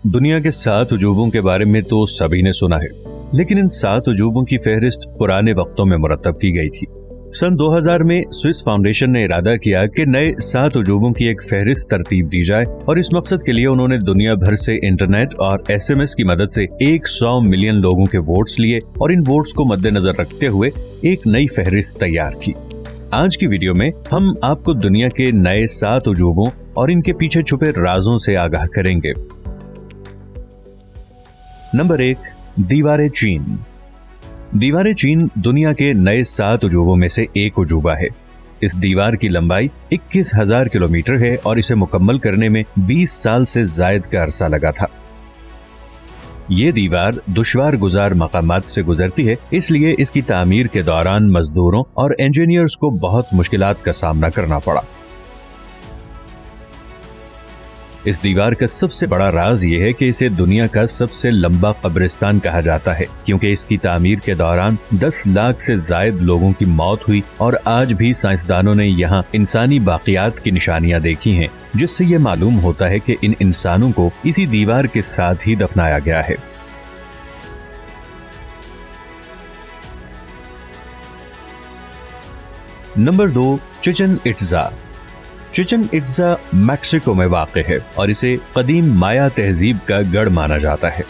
दुनिया के 7 अजूबों के बारे में तो सभी ने सुना है, लेकिन इन 7 अजूबों की फहरिस्त पुराने वक्तों में मुरतब की गई थी। सन 2000 में स्विस फाउंडेशन ने इरादा किया कि नए 7 अजूबों की एक फहरिस्त तरतीब दी जाए और इस मकसद के लिए उन्होंने दुनिया भर से इंटरनेट और SMS की मदद से 100 मिलियन लोगों के वोट्स लिए और इन वोट्स को मद्देनजर रखते हुए एक नई फहरिस्त तैयार की। आज की वीडियो में हम आपको दुनिया के नए 7 अजूबों और इनके पीछे छुपे राजों से आगाह करेंगे। नंबर 1, दीवार चीन। दीवार चीन दुनिया के नए 7 अजूबों में से एक अजूबा है। इस दीवार की लंबाई 21,000 किलोमीटर है और इसे मुकम्मल करने में 20 साल से जायद का अरसा लगा था। ये दीवार दुश्वार गुजार मकामात से गुजरती है, इसलिए इसकी तामीर के दौरान मजदूरों और इंजीनियर्स को बहुत मुश्किलात का सामना करना पड़ा। इस दीवार का सबसे बड़ा राज ये है कि इसे दुनिया का सबसे लंबा कब्रिस्तान कहा जाता है, क्योंकि इसकी तामीर के दौरान 10 लाख से जायद लोगों की मौत हुई और आज भी साइंसदानों ने यहाँ इंसानी बाकियात की निशानियां देखी हैं, जिससे ये मालूम होता है कि इन इंसानों को इसी दीवार के साथ ही दफनाया गया है। Number 2, Chichen Itza. Chichen Itza Mexico में वाक़ है और इसे कदीम माया तहजीब का गढ़ माना जाता है।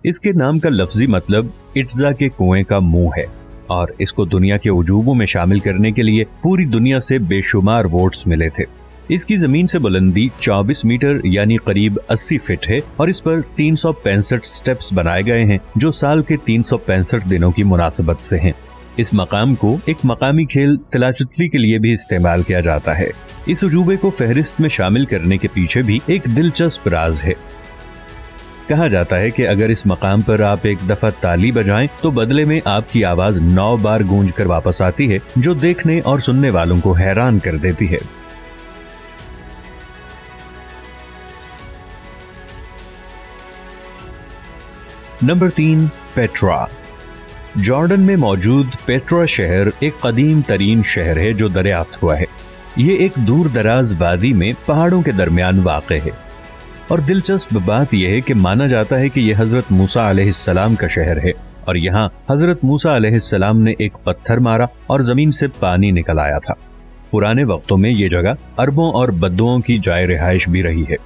इसके नाम का लफ्जी मतलब इट्जा के कुएं का मुंह है और इसको दुनिया के उजूबों में शामिल करने के लिए पूरी दुनिया से बेशुमार वोट्स मिले थे। इसकी जमीन से बुलंदी 24 मीटर यानी करीब 80 फीट है और इस पर 365 स्टेप्स बनाए गए हैं, जो साल के 365 दिनों की मुनासबत से हैं। इस मकाम को एक मकामी खेल तिलाचुतली के लिए भी इस्तेमाल किया जाता है। इस अजूबे को फहरिस्त में शामिल करने के पीछे भी एक दिलचस्प राज है। कहा जाता है कि अगर इस मकाम पर आप एक दफा ताली बजाएं तो बदले में आपकी आवाज 9 बार गूंज कर वापस आती है, जो देखने और सुनने वालों को हैरान कर देती है। Number 3, Petra. जॉर्डन में मौजूद पेट्रा शहर एक कदीम तरीन शहर है जो दरियाफ्त हुआ है। ये एक दूर दराज वादी में पहाड़ों के दरमियान वाक़ है और दिलचस्प बात यह है कि माना जाता है कि यह हजरत मूसा अलैहिस्सलाम का शहर है और यहाँ हजरत मूसा अलैहिस्सलाम ने एक पत्थर मारा और जमीन से पानी निकल आया था। पुराने वक्तों में ये जगह अरबों और बद्दुओं की जाय रिहाइश भी रही है।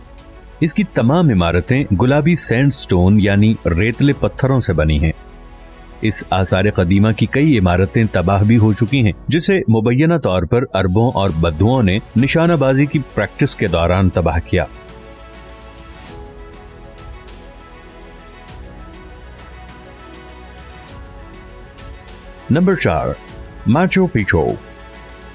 इसकी तमाम इमारतें गुलाबी सैंडस्टोन यानी रेतले पत्थरों से बनी हैं। इस आसार कदीमा की कई इमारतें तबाह भी हो चुकी हैं, जिसे मुबैना तौर पर अरबों और बद्दुओं ने निशानाबाजी की प्रैक्टिस के दौरान तबाह किया। Number 4, Machu Picchu.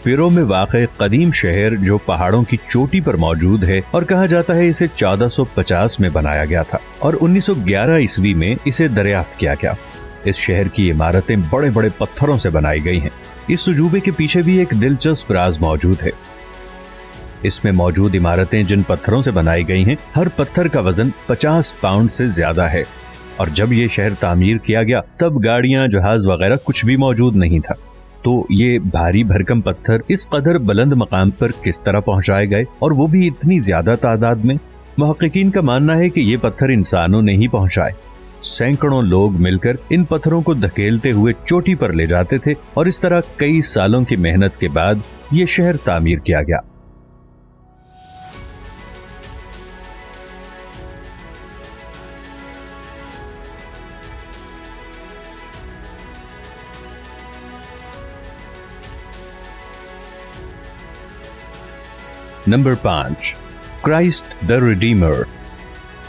पेरू में वाक़ कदीम शहर जो पहाड़ों की चोटी पर मौजूद है और कहा जाता है इसे 1450 में बनाया गया था और 1911 ईस्वी में इसे दरियाफ्त किया गया। इस शहर की इमारतें बड़े बड़े पत्थरों से बनाई गई हैं। इस अजूबे के पीछे भी एक दिलचस्प राज मौजूद है। इसमें मौजूद इमारतें जिन पत्थरों से बनाई गई हैं, हर पत्थर का वजन 50 पाउंड से ज्यादा है और जब ये शहर तामीर किया गया तब गाड़ियां, जहाज वगैरह कुछ भी मौजूद नहीं था। तो ये भारी भरकम पत्थर इस कदर बुलंद मकाम पर किस तरह पहुंचाए गए और वो भी इतनी ज्यादा तादाद में? मुहक्किकीन का मानना है कि ये पत्थर इंसानों ने ही पहुंचाए। सैकड़ों लोग मिलकर इन पत्थरों को धकेलते हुए चोटी पर ले जाते थे और इस तरह कई सालों की मेहनत के बाद ये शहर तामीर किया गया। Number 5, Christ the Redeemer.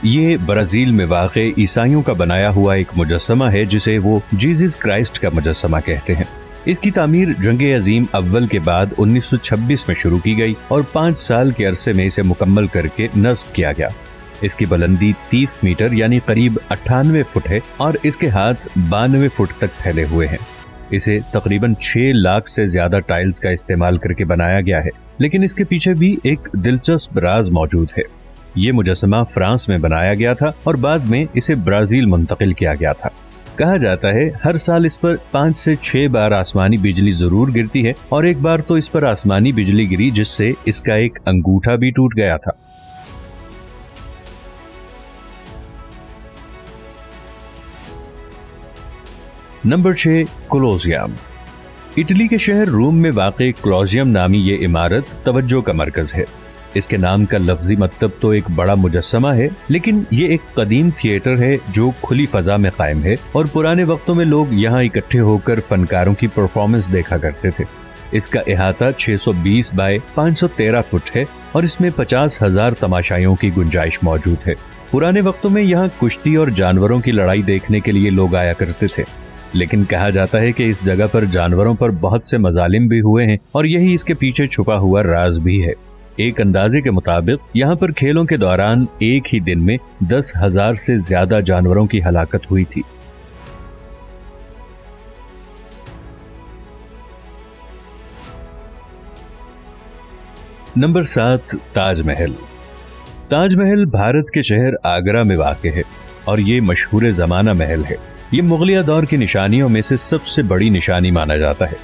ये ब्राजील में वाक़ ईसाइयों का बनाया हुआ एक मुजस्समा है जिसे वो जीसस क्राइस्ट का मुजस्समा कहते हैं। इसकी तामीर जंग अजीम अव्वल के बाद 1926 में शुरू की गई और 5 साल के अरसे में इसे मुकम्मल करके नस्ब किया गया। इसकी बुलंदी 30 मीटर यानी करीब 98 फुट है और इसके हाथ 92 फुट तक फैले हुए हैं। इसे तकरीबन 6 लाख से ज्यादा टाइल्स का इस्तेमाल करके बनाया गया है, लेकिन इसके पीछे भी एक दिलचस्प राज मौजूद है। ये मुजस्समा फ्रांस में बनाया गया था और बाद में इसे ब्राजील मुंतकिल किया गया था। कहा जाता है हर साल इस पर 5 से 6 बार आसमानी बिजली जरूर गिरती है और एक बार तो इस पर आसमानी बिजली गिरी जिससे इसका एक अंगूठा भी टूट गया था। Number 6, Colosseum. इटली के शहर रोम में वाक़ई कोलोसियम नामी ये इमारत तवज्जो का मरकज है। इसके नाम का लफ्जी मतलब तो एक बड़ा मुजस्समा है, लेकिन ये एक कदीम थिएटर है जो खुली फजा में कायम है और पुराने वक्तों में लोग यहाँ इकट्ठे होकर फनकारों की परफॉर्मेंस देखा करते थे। इसका इहाता 620 बाय 513 फुट है और इसमें 50,000 तमाशाइयों की गुंजाइश मौजूद है। पुराने वक्तों में यहाँ कुश्ती और जानवरों की लड़ाई देखने के लिए लोग आया करते थे, लेकिन कहा जाता है कि इस जगह पर जानवरों पर बहुत से मजालिम भी हुए हैं और यही इसके पीछे छुपा हुआ राज भी है। एक अंदाजे के मुताबिक यहाँ पर खेलों के दौरान एक ही दिन में 10,000 से ज्यादा जानवरों की हलाकत हुई थी। नंबर 7, ताजमहल। ताजमहल भारत के शहर आगरा में वाक़ है और ये मशहूर ज़माना महल है। ये मुगलिया दौर की निशानियों में से सबसे बड़ी निशानी माना जाता है।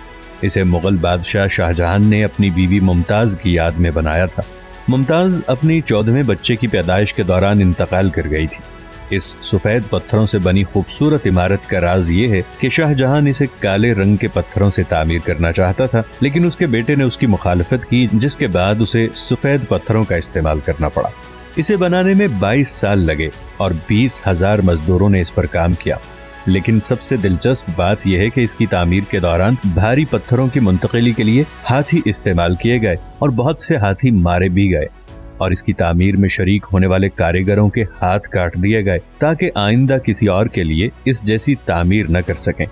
इसे मुगल बादशाह शाहजहां ने अपनी बीवी मुमताज़ की याद में बनाया था। मुमताज़ अपनी 14वें बच्चे की पैदाइश के दौरान इंतकाल कर गई थी। इस सफ़ेद पत्थरों से बनी खूबसूरत इमारत का राज ये है कि शाहजहां इसे काले रंग के पत्थरों से तामीर करना चाहता था, लेकिन उसके बेटे ने उसकी मुखालफत की, जिसके बाद उसे सफ़ेद पत्थरों का इस्तेमाल करना पड़ा। इसे बनाने में 22 साल लगे और 20,000 मजदूरों ने इस पर काम किया। लेकिन सबसे दिलचस्प बात यह है कि इसकी तामीर के दौरान भारी पत्थरों की मुंतकिली के लिए हाथी इस्तेमाल किए गए और बहुत से हाथी मारे भी गए और इसकी तामीर में शरीक होने वाले कारीगरों के हाथ काट दिए गए ताकि आइंदा किसी और के लिए इस जैसी तामीर न कर सकें।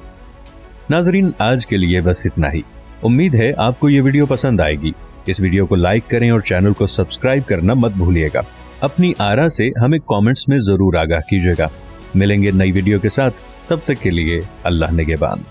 नाजरीन, आज के लिए बस इतना ही। उम्मीद है आपको ये वीडियो पसंद आएगी। इस वीडियो को लाइक करें और चैनल को सब्सक्राइब करना मत भूलिएगा। अपनी आरा से हमें कमेंट्स में जरूर आगाह कीजिएगा। मिलेंगे नई वीडियो के साथ, तब तक के लिए अल्लाह निगहबान।